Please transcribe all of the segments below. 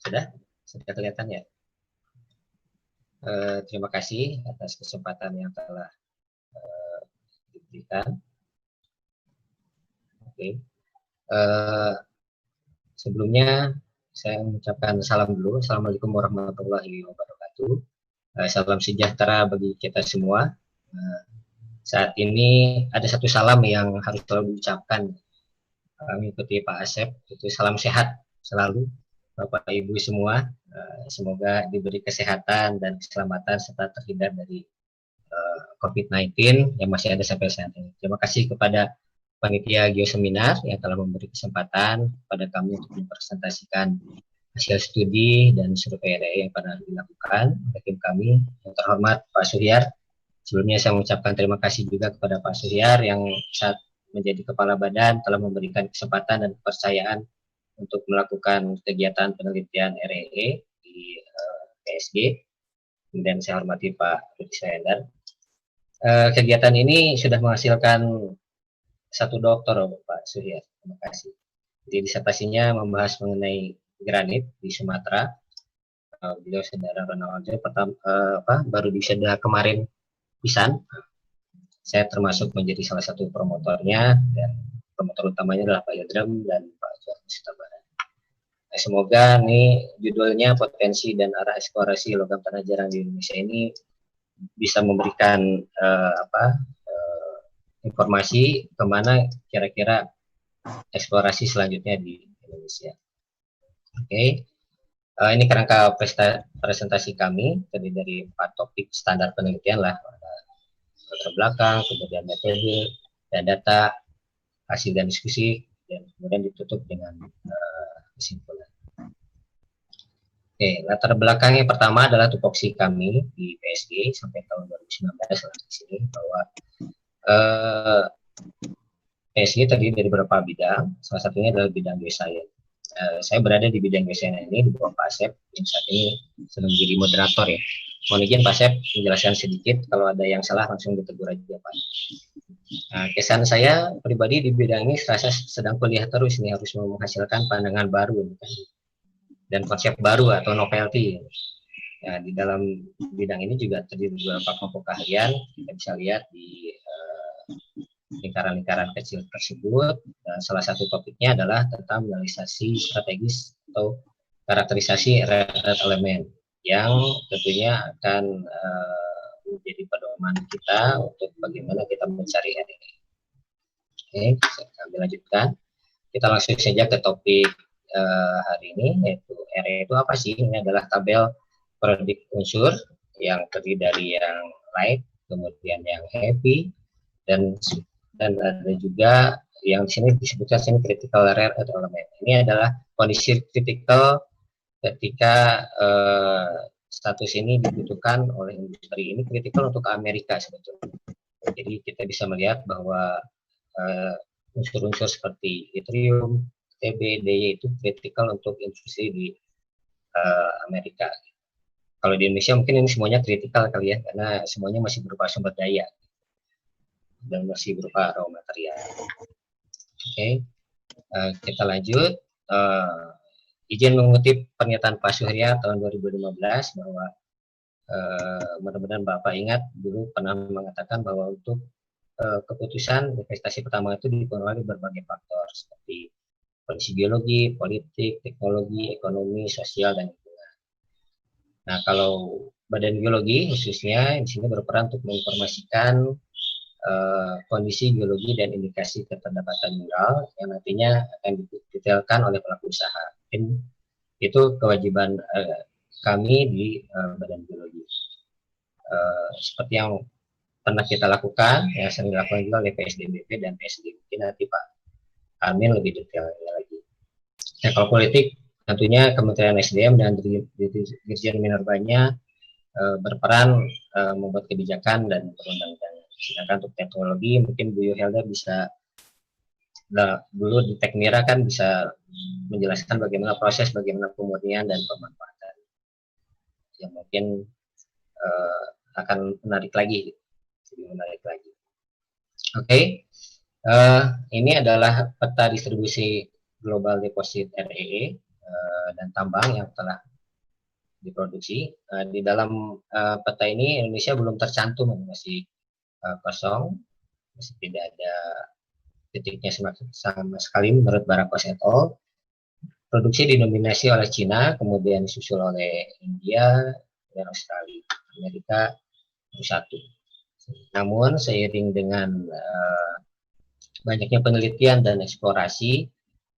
Sudah? Sudah kelihatan ya? Terima kasih atas kesempatan yang telah diberikan. Oke. Sebelumnya saya mengucapkan salam dulu. Assalamualaikum warahmatullahi wabarakatuh. Salam sejahtera bagi kita semua. Saat ini ada satu salam yang harus selalu diucapkan mengikuti Pak Asep, itu salam sehat selalu Bapak Ibu semua. Semoga diberi kesehatan dan keselamatan serta terhindar dari COVID-19 yang masih ada sampai saat ini. Terima kasih kepada panitia geoseminar yang telah memberi kesempatan kepada kami untuk mempresentasikan hasil studi dan survei RE yang pernah dilakukan oleh tim kami. Yang terhormat Pak Suhyar, sebelumnya saya mengucapkan terima kasih juga kepada Pak Suhyar yang saat menjadi kepala badan telah memberikan kesempatan dan kepercayaan untuk melakukan kegiatan penelitian REE di PSG. Kemudian saya hormati Pak Rudi Sayendar. Kegiatan ini sudah menghasilkan satu doktor, Pak Suhyar. Terima kasih. Jadi disertasinya membahas mengenai granit di Sumatera. Beliau saudara Ronaldo baru wisuda kemarin pisan. Saya termasuk menjadi salah satu promotornya, dan promotor utamanya adalah Pak Yadram dan Pak Jarvis Tabaran. Nah, semoga nih judulnya potensi dan arah eksplorasi logam tanah jarang di Indonesia ini bisa memberikan informasi kemana kira-kira eksplorasi selanjutnya di Indonesia. Oke. Ini kerangka presentasi kami, terdiri dari 4 topik standar penelitian lah, latar belakang, kemudian metode dan data, hasil dan diskusi, dan kemudian ditutup dengan kesimpulan. Oke, latar belakangnya pertama adalah tupoksi kami di PSG sampai tahun 2019 lah di sini, bahwa PSG terdiri dari beberapa bidang, salah satunya adalah bidang geoscience. Saya berada di bidang geoscience ini di bawah Pak Asep, yang saat ini sedang menjadi moderator ya. Mohon izin Pak Asep menjelaskan sedikit, kalau ada yang salah langsung ditegur aja Pak. Nah, kesan saya pribadi di bidang ini serasa sedang kuliah terus nih, harus menghasilkan pandangan baru kan? Dan konsep baru atau novelty. Ya, di dalam bidang ini juga terdiri beberapa kelompok keahlian, kita bisa lihat di lingkaran-lingkaran kecil tersebut. Dan salah satu topiknya adalah tentang analisasi strategis atau karakterisasi rare earth element, yang tentunya akan menjadi pedoman kita untuk bagaimana kita mencari RE. Oke, kami lanjutkan. Kita langsung saja ke topik hari ini, yaitu RE itu apa sih? Ini adalah tabel periodik unsur yang terdiri dari yang light, kemudian yang heavy, dan ada juga yang di sini disebutkan sini critical rare earth element. Ini adalah kondisi kritikal ketika status ini dibutuhkan oleh industri. Ini kritikal untuk Amerika sebetulnya. Jadi kita bisa melihat bahwa unsur-unsur seperti yttrium, Tb, Dy itu kritikal untuk industri di Amerika. Kalau di Indonesia mungkin ini semuanya kritikal kali ya, karena semuanya masih berupa sumber daya dan masih berupa raw material. Oke, kita lanjut. Izin mengutip pernyataan Pak Suhyar tahun 2015 bahwa mudah-mudahan Bapak ingat dulu pernah mengatakan bahwa untuk keputusan investasi pertama itu dipengaruhi berbagai faktor seperti kondisi biologi, politik, teknologi, ekonomi, sosial, dan lingkungan. Nah, kalau Badan Geologi khususnya di sini berperan untuk menginformasikan kondisi geologi dan indikasi keterdapatan mineral yang nantinya akan didetailkan oleh pelaku usaha. Itu kewajiban kami di Badan Geologi. Seperti yang pernah kita lakukan, yang sering dilakukan juga oleh PSDBP dan PSD. Mungkin nanti Pak Amin lebih detailnya lagi. Nah, kalau politik, tentunya Kementerian SDM dan Dirjen Minerbanya berperan membuat kebijakan dan perundang-undangan. Sedangkan untuk teknologi, mungkin Bu Yuhelda bisa dulu di Tekmira kan bisa menjelaskan bagaimana proses, bagaimana pemurnian dan pemanfaatan. Yang mungkin akan menarik lagi, lebih menarik lagi. Oke, ini adalah peta distribusi global deposit REE dan tambang yang telah diproduksi. Di dalam peta ini Indonesia belum tercantum, masih kosong, masih tidak ada titiknya sama sekali menurut Barakos et al. Produksi didominasi oleh Cina, kemudian disusul oleh India dan Australia. Amerika satu. Namun seiring dengan banyaknya penelitian dan eksplorasi,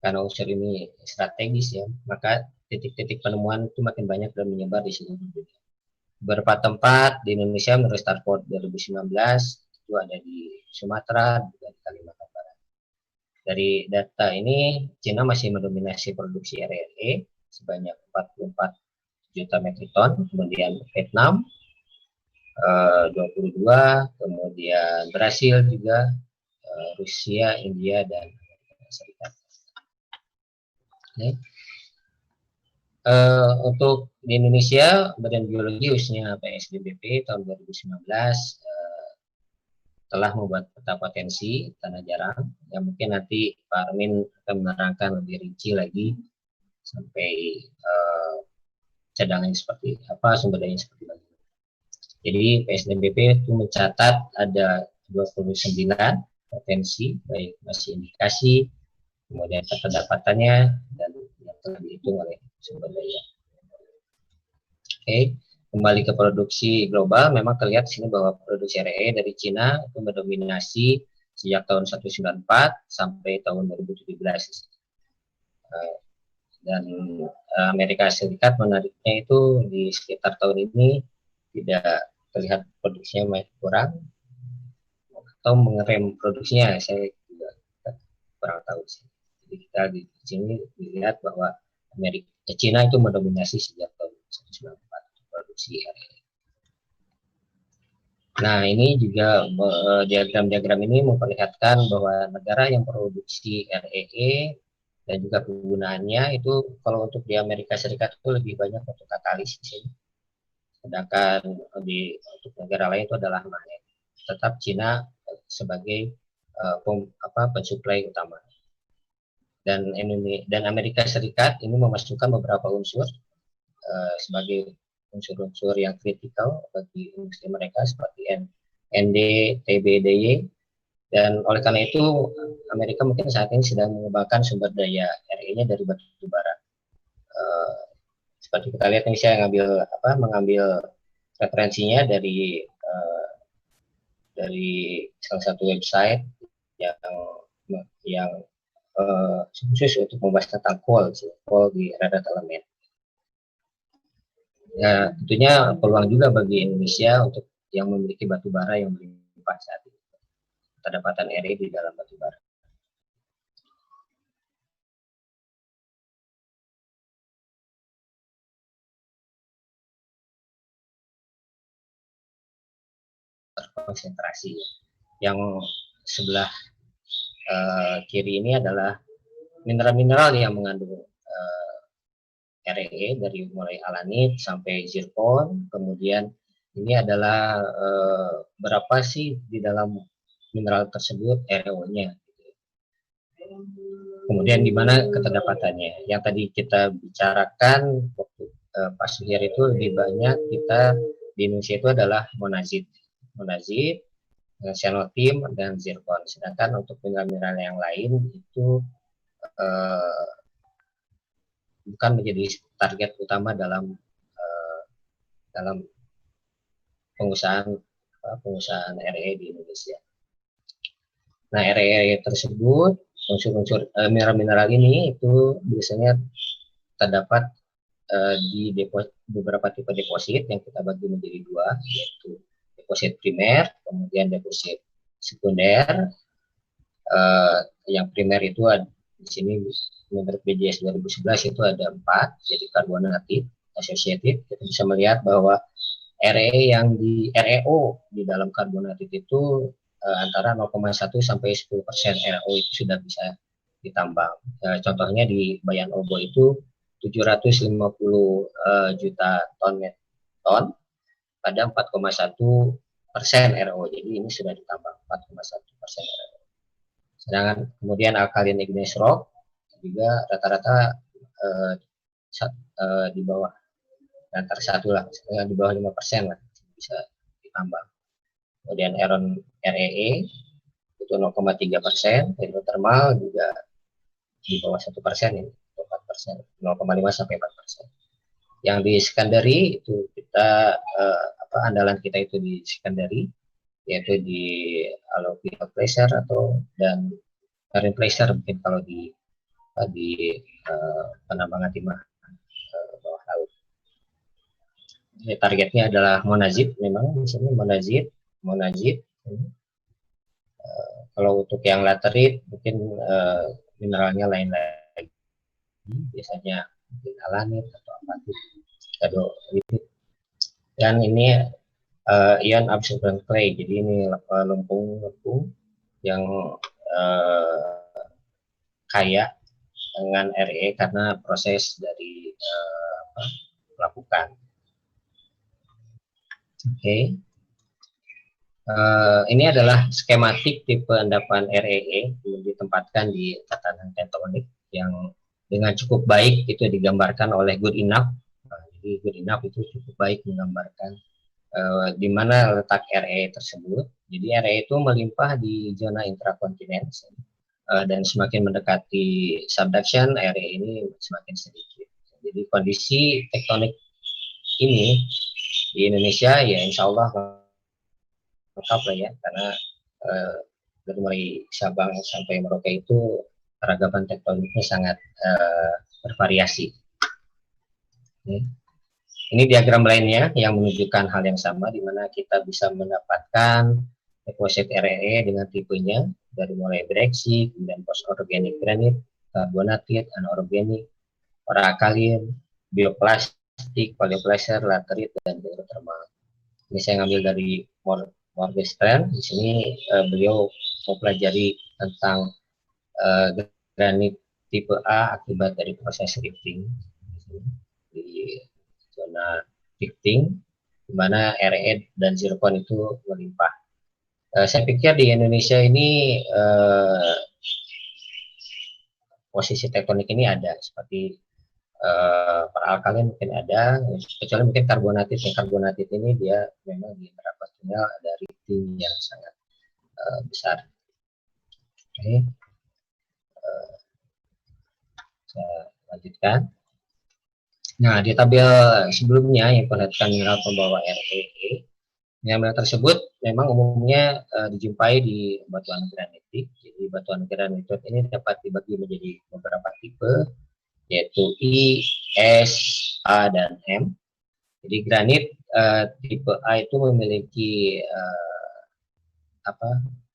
karena unsur ini strategis ya, maka titik-titik penemuan itu makin banyak dan menyebar di seluruh dunia. Beberapa tempat di Indonesia menurut Starport 2019 itu ada di Sumatera, juga di Kalimantan Barat. Dari data ini, Cina masih mendominasi produksi RRE sebanyak 44 juta metrik ton, kemudian Vietnam 22, kemudian Brasil juga, Rusia, India, dan Amerika Serikat. Okay. Untuk di Indonesia, Badan Geologi khususnya PSDBP tahun 2019 telah membuat peta potensi tanah jarang, yang mungkin nanti Pak Armin akan menerangkan lebih rinci lagi sampai cadangannya seperti apa, sumber dayanya seperti apa. Jadi PSDBP itu mencatat ada 29 potensi, baik masih indikasi, kemudian keterdapatannya, dan yang telah dihitung oleh sumber daya. Oke, kembali ke produksi global, memang terlihat di sini bahwa produksi RE dari Cina itu mendominasi sejak tahun 1994 sampai tahun 2017. Dan Amerika Serikat menariknya itu di sekitar tahun ini tidak terlihat produksinya kurang atau mengerem produksinya, saya juga kurang tahu sih. Jadi kita di sini dilihat bahwa Cina itu mendominasi sejak tahun 1994 produksi RE. Nah, ini juga diagram-diagram ini memperlihatkan bahwa negara yang produksi REE dan juga penggunaannya itu kalau untuk di Amerika Serikat itu lebih banyak untuk katalis di sini. Sedangkan untuk negara lain itu adalah magnet. Tetap Cina sebagai pensuplai utama. Dan Amerika Serikat ini memasukkan beberapa unsur sebagai unsur-unsur yang kritikal bagi industri mereka seperti ND, TBDY, dan oleh karena itu Amerika mungkin saat ini sedang mengembangkan sumber daya RE-nya dari batu bara. Seperti kita lihat ini saya mengambil referensinya dari salah satu website yang khusus untuk membahas tentang coal di rare earth element. Ya, tentunya peluang juga bagi Indonesia untuk yang memiliki batu bara yang berlimpah saat ini. Pendapatan RE di dalam batu bara. Terkonsentrasi. Yang sebelah kiri ini adalah mineral-mineral yang mengandung RE dari mulai alanit sampai zirkon. Kemudian ini adalah berapa sih di dalam mineral tersebut REO-nya. Kemudian di mana keterdapatannya. Yang tadi kita bicarakan waktu Pak Suhir itu lebih banyak kita di Indonesia itu adalah monazit, cyanotim, dan zirkon. Sedangkan untuk mineral-mineral yang lain itu bukan menjadi target utama dalam pengusahaan RE di Indonesia. Nah, RE tersebut, unsur-unsur mineral-mineral ini itu biasanya terdapat di beberapa tipe deposit yang kita bagi menjadi dua, yaitu deposit primer, kemudian deposit sekunder. Yang primer itu ada di sini menurut BJS 2011 itu ada 4, jadi carbonated associated. Kita bisa melihat bahwa REO di dalam carbonated itu antara 0,1 sampai 10% REO itu sudah bisa ditambang. Contohnya di Bayan Obo itu 750 juta ton pada 4,1% REO. Jadi ini sudah ditambang 4,1% REO. Sedangkan kemudian alkaline igneous rock juga rata-rata di bawah antara 1 lah, di bawah 5% lah bisa ditambah. Kemudian iron REE itu 0,3%, hidrotermal juga di bawah 1% ini, 4%, 0,5 sampai 4%. Yang di secondary itu kita andalan kita itu di secondary, yaitu di alluvial pressure dan marine pressure mungkin kalau di penambangan timah bawah laut. Targetnya adalah monazit, memang di sini monazit. Kalau untuk yang laterit mungkin mineralnya lain lagi, biasanya mungkin alanit atau apatit, dan ini ion absorbent clay, jadi ini lempung yang kaya dengan RE karena proses dari pelapukan. Oke. Ini adalah skematik tipe endapan REE yang ditempatkan di tatanan tektonik yang dengan cukup baik itu digambarkan oleh Goodenough. Jadi Goodenough itu cukup baik menggambarkan di mana letak RE tersebut. Jadi RE itu melimpah di zona intrakontinen dan semakin mendekati subduction, RE ini semakin sedikit. Jadi kondisi tektonik ini di Indonesia ya insya Allah lengkap lah ya, karena dari mulai Sabang sampai Merauke itu keragaman tektoniknya sangat bervariasi. Ini diagram lainnya yang menunjukkan hal yang sama, di mana kita bisa mendapatkan deposit REE dengan tipenya dari mulai breaksik, kemudian post organic granite, karbonatit, anorganik, oralkalin, bioplastik, polioplacer, laterit, dan hidrotermal. Ini saya ngambil dari Morgenstern. Di sini beliau mempelajari tentang granit tipe A akibat dari proses rifting di zona rifting, di mana RE dan zircon itu melimpah. Saya pikir di Indonesia ini posisi tektonik ini ada seperti peralkalin mungkin ada, kecuali mungkin karbonatit. Yang karbonatit ini dia memang di intraperitoneal ada rifting yang sangat besar. Oke. Saya lanjutkan. Nah, di tabel sebelumnya yang perhatikan mineral pembawa REE, mineral tersebut memang umumnya dijumpai di batuan granitik. Jadi batuan granitit ini dapat dibagi menjadi beberapa tipe, yaitu I, S, A, dan M. Jadi granit tipe A itu memiliki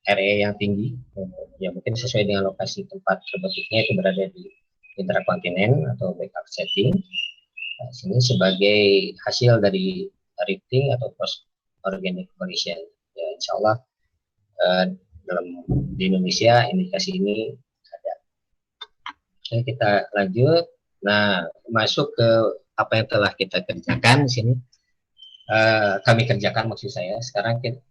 RE yang tinggi, ya mungkin sesuai dengan lokasi tempat terbentuknya itu berada di intrakontinen atau backup setting. Nah, sini sebagai hasil dari rifting atau post organic collision. Ya, insya Allah di Indonesia indikasi ini ada. Oke, kita lanjut. Nah, masuk ke apa yang telah kita kerjakan di sini. Kami kerjakan maksud saya. Sekarang kita,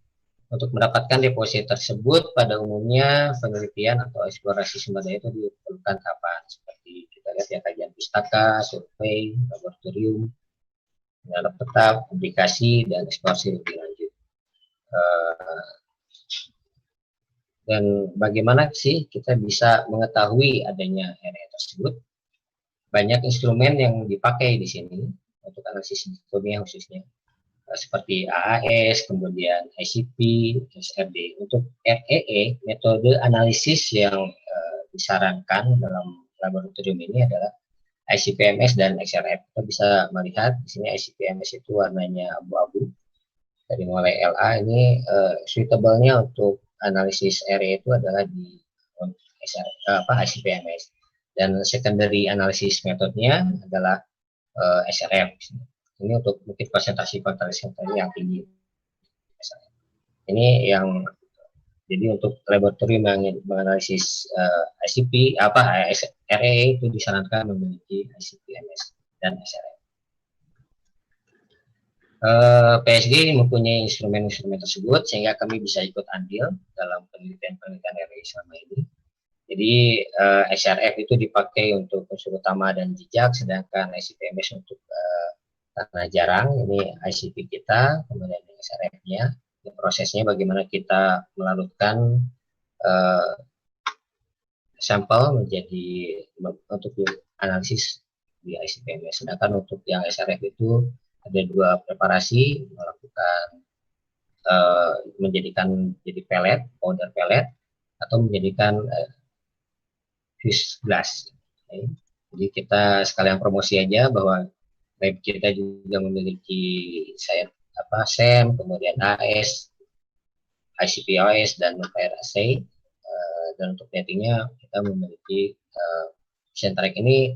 untuk mendapatkan deposit tersebut, pada umumnya penelitian atau eksplorasi sumber daya itu diperlukan tahapan seperti kita lihat ya, kajian pustaka, survei, laboratorium, menganalog tetap, publikasi, dan eksplorasi lebih lanjut. Dan bagaimana sih kita bisa mengetahui adanya RE tersebut? Banyak instrumen yang dipakai di sini untuk analisis kimia khususnya, seperti AAS, kemudian ICP, SRD. Untuk REE, metode analisis yang disarankan dalam laboratorium ini adalah ICP-MS dan XRF. Kita bisa melihat di sini ICP-MS itu warnanya abu-abu. Dari mulai LA ini suitable-nya untuk analisis RE itu adalah di ICP-MS. Dan secondary analisis metodenya adalah SRF. Ini untuk mungkin presentasi kontrasenya yang tinggi. Ini yang jadi untuk laboratorium yang menganalisis ICP RE itu disarankan memiliki ICP-MS dan SRF. PSG mempunyai instrumen-instrumen tersebut sehingga kami bisa ikut andil dalam penelitian RE selama ini. Jadi SRF itu dipakai untuk unsur utama dan jejak, sedangkan ICP-MS untuk tanah jarang. Ini ICP kita, kemudian SRF-nya. Prosesnya bagaimana kita melarutkan sampel menjadi untuk analisis di ICP-MS. Sedangkan untuk yang SRF itu ada 2 preparasi, melakukan menjadikan jadi pelet, powder pelet, atau menjadikan fuse glass. Okay. Jadi kita sekalian promosi aja bahwa lab kita juga memiliki SEM, kemudian AS, ICP-OS, dan nuclear assay. Dan untuk datingnya kita memiliki Sentrac ini,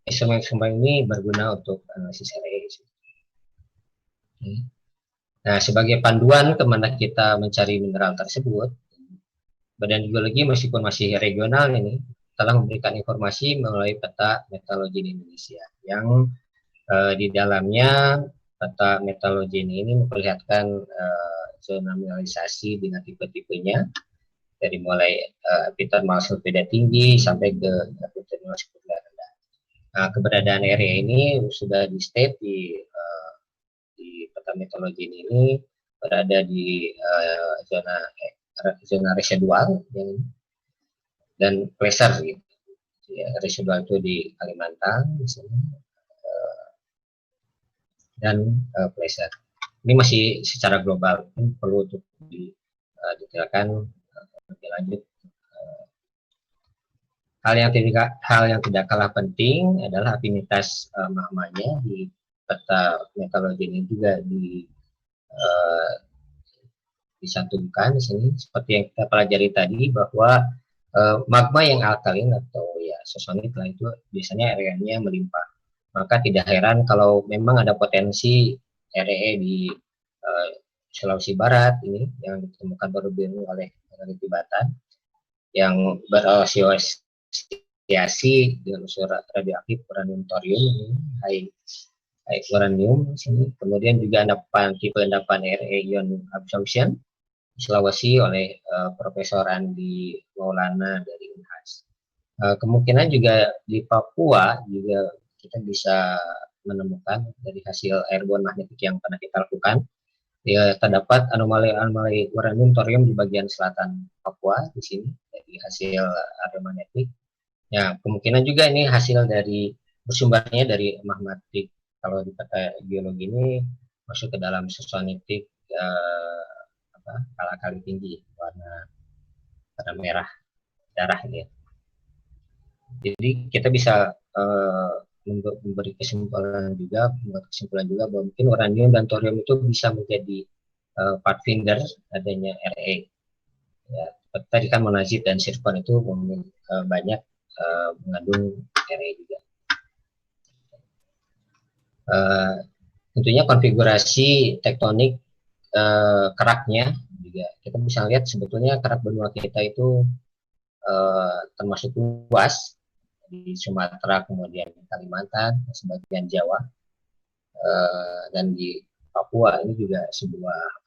instrumen-instrumen ini berguna untuk analisis RE. Okay. Nah, sebagai panduan kemana kita mencari mineral tersebut, Badan Geologi meskipun masih regional ini telah memberikan informasi melalui peta metalurgi di Indonesia yang di dalamnya peta metalurgi ini memperlihatkan zona mineralisasi dengan tipe-tipenya dari mulai epithermal sulfida tinggi sampai ke epithermal sulfida rendah. Nah, keberadaan area ini sudah di state di peta metalurgi ini berada di zona residual dan placer gitu. Ya, residual itu di Kalimantan di sini, dan placer. Ini masih secara global, perlu untuk didetailkan lebih lanjut. Hal yang tidak kalah penting adalah afinitas magmanya di peta metalurgi ini juga disantumkan di sini, seperti yang kita pelajari tadi bahwa magma yang alkalin atau ya sosonit lah itu biasanya areanya melimpah. Maka tidak heran kalau memang ada potensi RE di Sulawesi Barat ini yang ditemukan baru-baru oleh peneliti Batan yang berasosiasi dengan unsur radioaktif uranium thorium, high uranium sini. Kemudian juga tipe endapan RE ion absorption Sulawesi oleh Profesor Andi Maulana dari Unhas. Kemungkinan juga di Papua juga kita bisa menemukan dari hasil airborne magnetik yang pernah kita lakukan. Ya, terdapat anomali uranium thorium di bagian selatan Papua di sini dari hasil aeromagnetik. Ya, kemungkinan juga ini hasil dari bersumbernya dari magmatik. Kalau di peta geologi ini masuk ke dalam sosonitik kala-kali tinggi warna merah darah ini. Jadi kita bisa memberi kesimpulan juga bahwa mungkin uranium dan thorium itu bisa menjadi pathfinder adanya RE. Ya, tadi kan monazit dan zircon itu banyak mengandung RE juga. Tentunya konfigurasi tektonik keraknya juga kita bisa lihat sebetulnya kerak benua kita itu termasuk luas di Sumatera, kemudian Kalimantan, sebagian Jawa, dan di Papua ini juga sebuah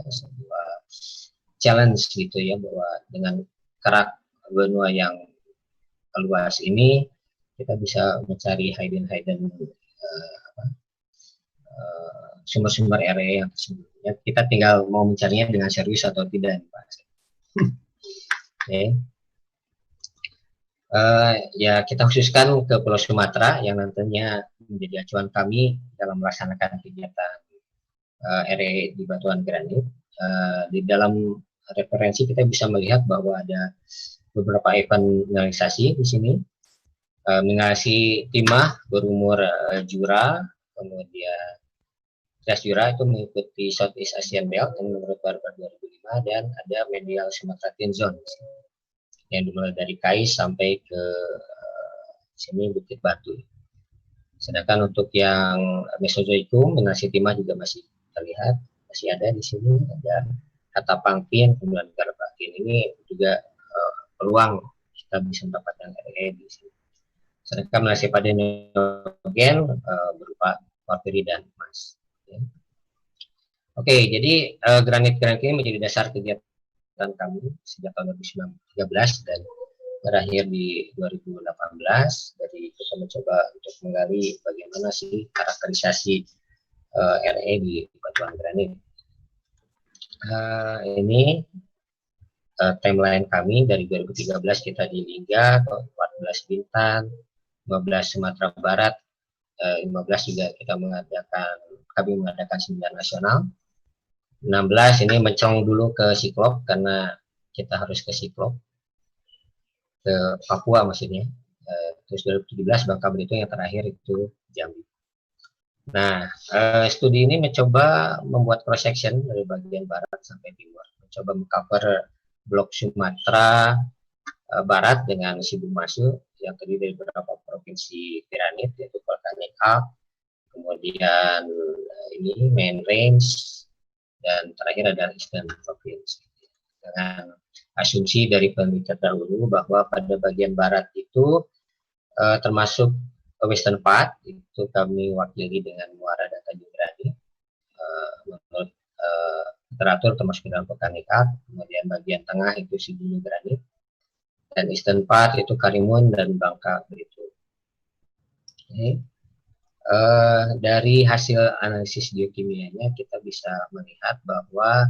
sebuah challenge gitu ya, bahwa dengan kerak benua yang luas ini kita bisa mencari hidden sumber-sumber RE yang sebelumnya. Kita tinggal mau mencarinya dengan serius atau tidak, Pak. Okay. Ya kita khususkan ke Pulau Sumatera yang nantinya menjadi acuan kami dalam melaksanakan kegiatan RE di batuan granit. Di dalam referensi kita bisa melihat bahwa ada beberapa event mineralisasi di sini. Mineralisasi timah berumur jura, kemudian gas jura itu mengikuti Southeast Asian Belt yang menurut Barber 2005, dan ada medial Sumatra Thin Zone yang dimulai dari Kais sampai ke sini Bukit Batu. Sedangkan untuk yang Mesozoikum, mineralisasi timah juga masih terlihat, masih ada di sini, ada Katapangkin, kemudian Garbakin. Ini juga peluang kita bisa mendapatkan RE di sini. Sedangkan mineralisasi pada neogen berupa porfiri dan emas. Oke, jadi granit ini menjadi dasar kegiatan kegiatan kami sejak tahun 2013 dan berakhir di 2018. Dari kita mencoba untuk menggali bagaimana sih karakterisasi RE di batuan granit. Ini timeline kami dari 2013 kita di Liga, 14 Bintan, 15 Sumatera Barat, 15 juga kami mengadakan seminar nasional. 16 ini mencong dulu ke Siklop karena kita harus ke Siklop, ke Papua maksudnya. Terus 2017 Bangka Belitung, yang terakhir itu Jambi. Nah, studi ini mencoba membuat cross section dari bagian barat sampai timur, mencoba mengcover blok Sumatera Barat dengan Sibumasu yang terdiri dari beberapa provinsi granit, yaitu Volcanic Alp, kemudian ini Main Range, dan terakhir ada Eastern Province. Dengan asumsi dari peneliti terdahulu bahwa pada bagian barat itu termasuk Western Part, itu kami wakili dengan muara dan Tanjung Granit menurut literatur termasuk dalam Volcanic Alp. Kemudian bagian tengah itu Sibunyi Granit, dan Eastern Part itu Karimun dan Bangka Belitung. Okay. Dari hasil analisis geokimianya kita bisa melihat bahwa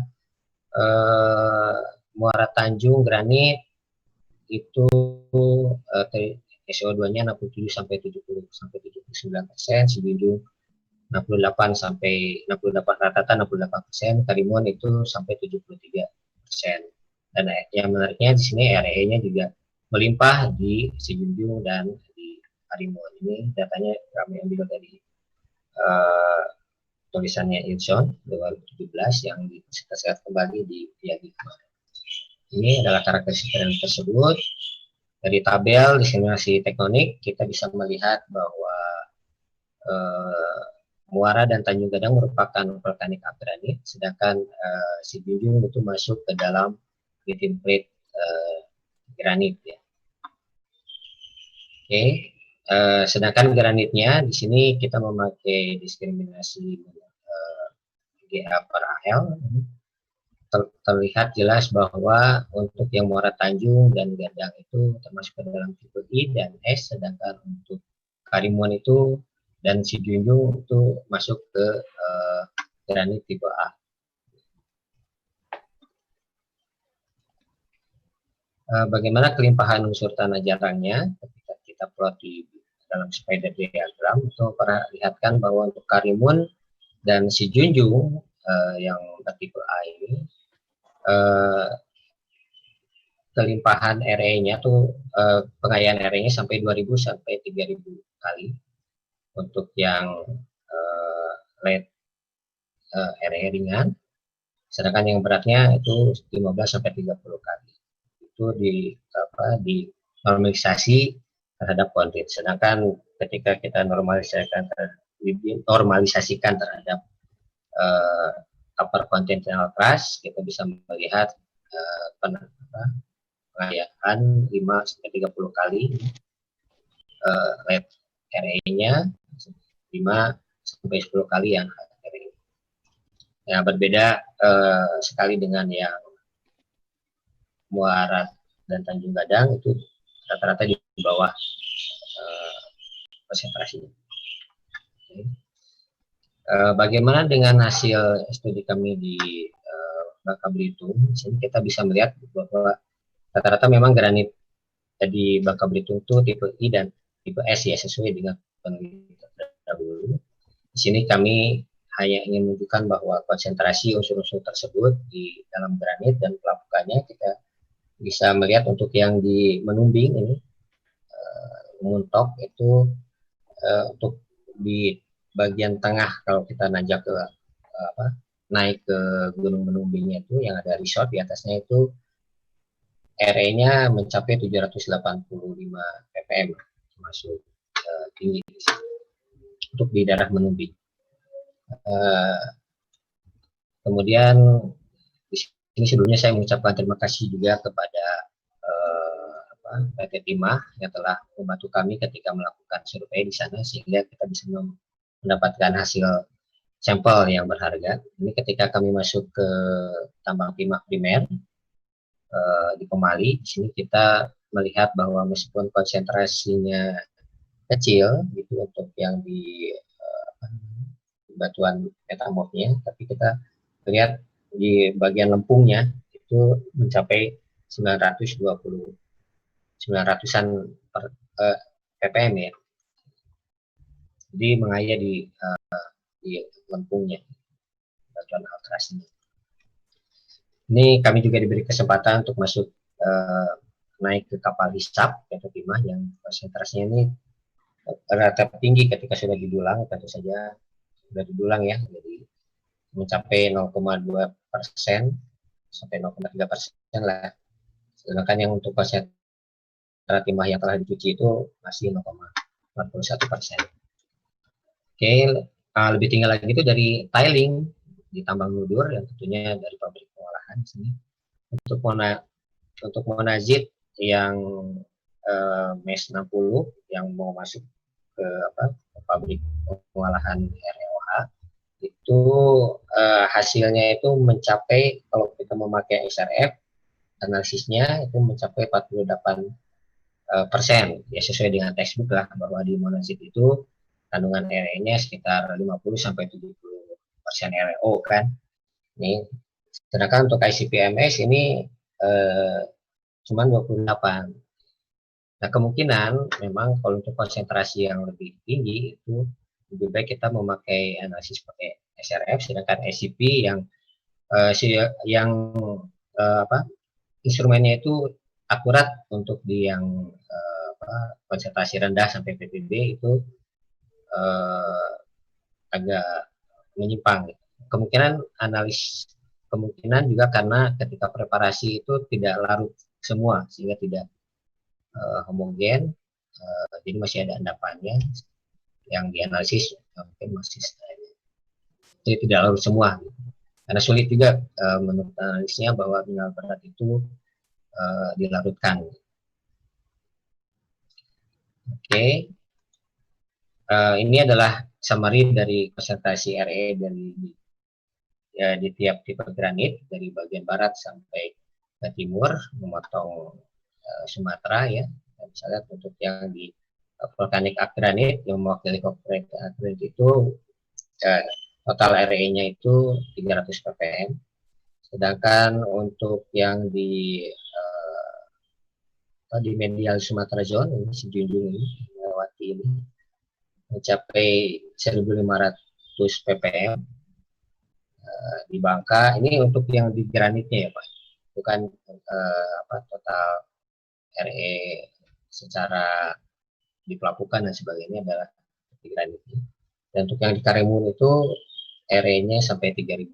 muara Tanjung Granit itu SO2-nya 67 sampai 70 sampai 79%, Sibunjung 68 sampai 68, rata-rata 68%, Karimun itu sampai 73%. Dan yang menariknya di sini RE-nya juga melimpah di Sibunjung dan di Karimun. Ini datanya kami ambil dari tulisannya Ilson 2017 yang disekat kembali di Piagi kemarin. Ini adalah karakteristik tersebut. Dari tabel diskriminasi tektonik kita bisa melihat bahwa muara dan Tanjung Gadang merupakan volkanik granit, sedangkan Sibunjung itu masuk ke dalam lithium plate granit ya. Oke. Sedangkan granitnya di sini kita memakai diskriminasi GA per AL. Terlihat jelas bahwa untuk yang muara Tanjung dan Gadang itu termasuk ke dalam tipe I dan S, sedangkan untuk Karimun itu dan Sibunjung itu masuk ke granit tipe A. Bagaimana kelimpahan unsur tanah jarangnya ketika kita plot di dalam spider diagram, itu perlihatkan bahwa untuk Karimun dan Sibunjung yang bertipe A ini kelimpahan RE-nya tuh pengayaan RE-nya sampai 2000 sampai 3000 kali untuk yang lead RE ringan, sedangkan yang beratnya itu 15 sampai 30 kali. Itu di normalisasi terhadap konten. Sedangkan ketika kita normalisasikan terhadap upper continental crust, kita bisa melihat pengayaan 5 sampai 30 kali lead RE-nya, 5 sampai 10 kali yang RE. Yang berbeda sekali dengan yang muara dan Tanjung Gadang, itu rata-rata di bawah konsentrasinya. Okay. Bagaimana dengan hasil studi kami di Bangka Belitung? Di sini kita bisa melihat bahwa rata-rata memang granit di Bangka Belitung itu tipe I dan tipe S ya, sesuai dengan penelitian terdahulu. Di sini kami hanya ingin menunjukkan bahwa konsentrasi unsur-unsur tersebut di dalam granit dan pelapukannya kita bisa melihat untuk yang di Menumbing ini Muntok itu untuk di bagian tengah kalau kita nanjak ke naik ke Gunung Menumbingnya itu yang ada resort di atasnya itu RE-nya mencapai 785 ppm, termasuk tinggi untuk di daerah Menumbing. Kemudian di sini sebelumnya saya mengucapkan terima kasih juga kepada PT Timah yang telah membantu kami ketika melakukan survei di sana, sehingga kita bisa mendapatkan hasil sampel yang berharga. Ini ketika kami masuk ke tambang timah primer, di Pemali. Di sini kita melihat bahwa meskipun konsentrasinya kecil gitu untuk yang di batuan metamorfnya, tapi kita lihat di bagian lempungnya itu mencapai 900-an ppm ya. Jadi mengaya di lempungnya batuan alterasinya. Ini kami juga diberi kesempatan untuk masuk naik ke kapal hisap atau timah yang konsentrasinya ini relatif tinggi ketika sudah didulang, tentu saja sudah didulang ya, jadi mencapai 0,2% sampai 0,3% lah. Sedangkan yang untuk konsentrasi timah yang telah dicuci itu masih 0,41%. Oke, lebih tinggi lagi itu dari tiling di tambang ludur yang tentunya dari pabrik pengolahan di sini. Untuk monazit yang MES 60 yang mau masuk ke pabrik pengolahan REOH itu hasilnya itu mencapai, kalau kita memakai SRF analisisnya itu mencapai 48%, ya sesuai dengan textbook lah, bahwa di monazit itu kandungan RE-nya sekitar 50-70% REO kan. Ini sedangkan untuk ICP-MS ini cuma 28. Nah, kemungkinan memang kalau untuk konsentrasi yang lebih tinggi itu lebih baik kita memakai analisis pakai SRF, sedangkan SCP instrumennya itu akurat untuk di yang konsentrasi rendah sampai ppb itu agak menyimpang. Kemungkinan juga karena ketika preparasi itu tidak larut semua sehingga tidak homogen, jadi masih ada endapannya yang dianalisis mungkin masih jadi tidak larut semua, karena sulit juga menurut analisnya bahwa mineral berat itu dilarutkan. Oke. Ini adalah summary dari konsentrasi RE di tiap tipe granit dari bagian barat sampai ke timur, memotong Sumatera ya. Misalnya untuk yang di volcanic arc granite yang mewakili volcanic arc granite itu total RE-nya itu 300 ppm. Sedangkan untuk yang di medial Sumatera zone ini si junjung ini melewati ini mencapai 1.500 ppm. Di Bangka ini untuk yang di granitnya ya Pak, bukan total RE secara di pelapukan dan sebagainya adalah di granitnya. Dan untuk yang di Karimun itu RE-nya sampai 3.000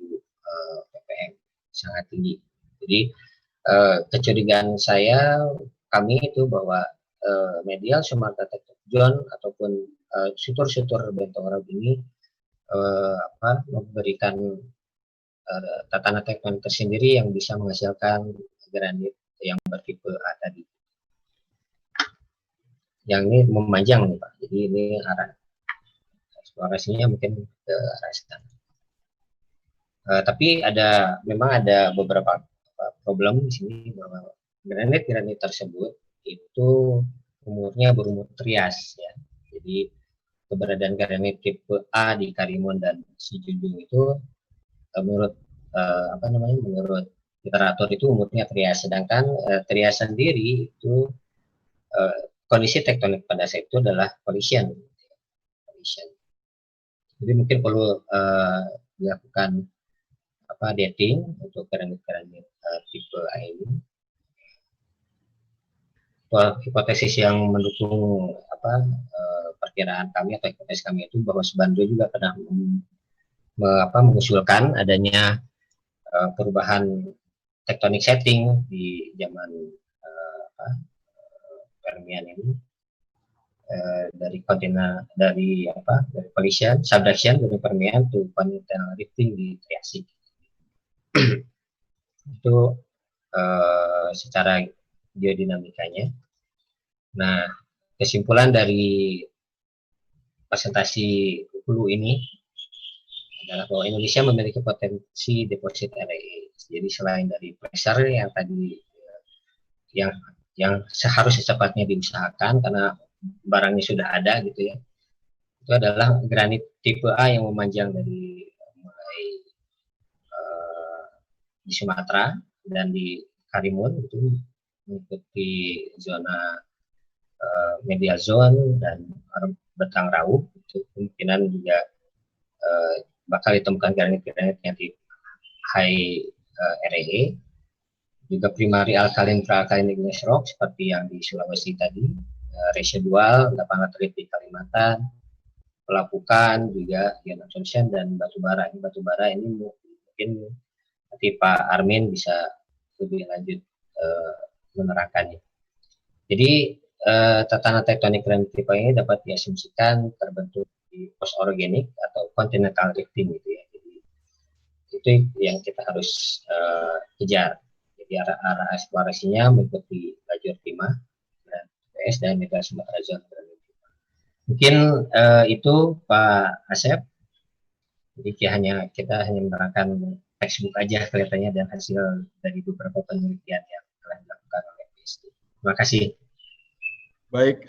ppm, sangat tinggi. Jadi kecurigaan kami itu bahwa medial Sumatera Tectonic Zone ataupun sutur-sutur bentong raup ini memberikan tatanan tektonik tersendiri yang bisa menghasilkan granit yang bertipe A tadi. Yang ini memanjang nih Pak, jadi ini arah eksplorasinya mungkin ke arah sana. Tapi memang ada beberapa problem di sini, bahwa granit tersebut itu umurnya berumur trias ya. Jadi keberadaan granit tipe A di Karimun dan Sijunjung itu menurut menurut literatur itu umurnya trias, sedangkan trias sendiri itu kondisi tektonik pada saat itu adalah collision. Jadi mungkin perlu dilakukan dating untuk granit tipe A ini. Hipotesis yang mendukung perkiraan kami atau hipotesis kami itu bahwa Subandrio juga pernah mengusulkan adanya perubahan tektonik setting di zaman Permian ini, dari collision, subduction dari Permian to continental rifting di Triasik. Itu secara geodinamikanya. Nah, kesimpulan dari presentasi hulu ini adalah bahwa Indonesia memiliki potensi deposit RE. Jadi selain dari pressure yang tadi yang seharusnya secepatnya diusahakan karena barangnya sudah ada gitu ya. Itu adalah granit tipe A yang memanjang dari mulai di Sumatera dan di Karimun itu mengikuti zona medial zone dan Betang Raub, itu kemungkinan juga bakal ditemukan granit-granit yang di high REE, juga primary alkaline alkaline igneous rock seperti yang di Sulawesi tadi, residual laterit di Kalimantan, pelapukan juga ion absorption, dan batu bara. Batu bara ini mungkin nanti Pak Armin bisa lebih lanjut menerangkannya. Jadi tatanan tektonik granit tipe ini dapat diasumsikan terbentuk di post organic atau continental rifting gitu ya. Jadi itu yang kita harus kejar. Jadi arah eksplorasinya mengikuti lajur timah dan PS dan Megal Sumatera Zone. Mungkin itu Pak Asep. Jadi kita hanya menerangkan textbook aja kelihatannya dan hasil dari beberapa penelitian yang telah dilakukan oleh PSD. Terima kasih. Baik,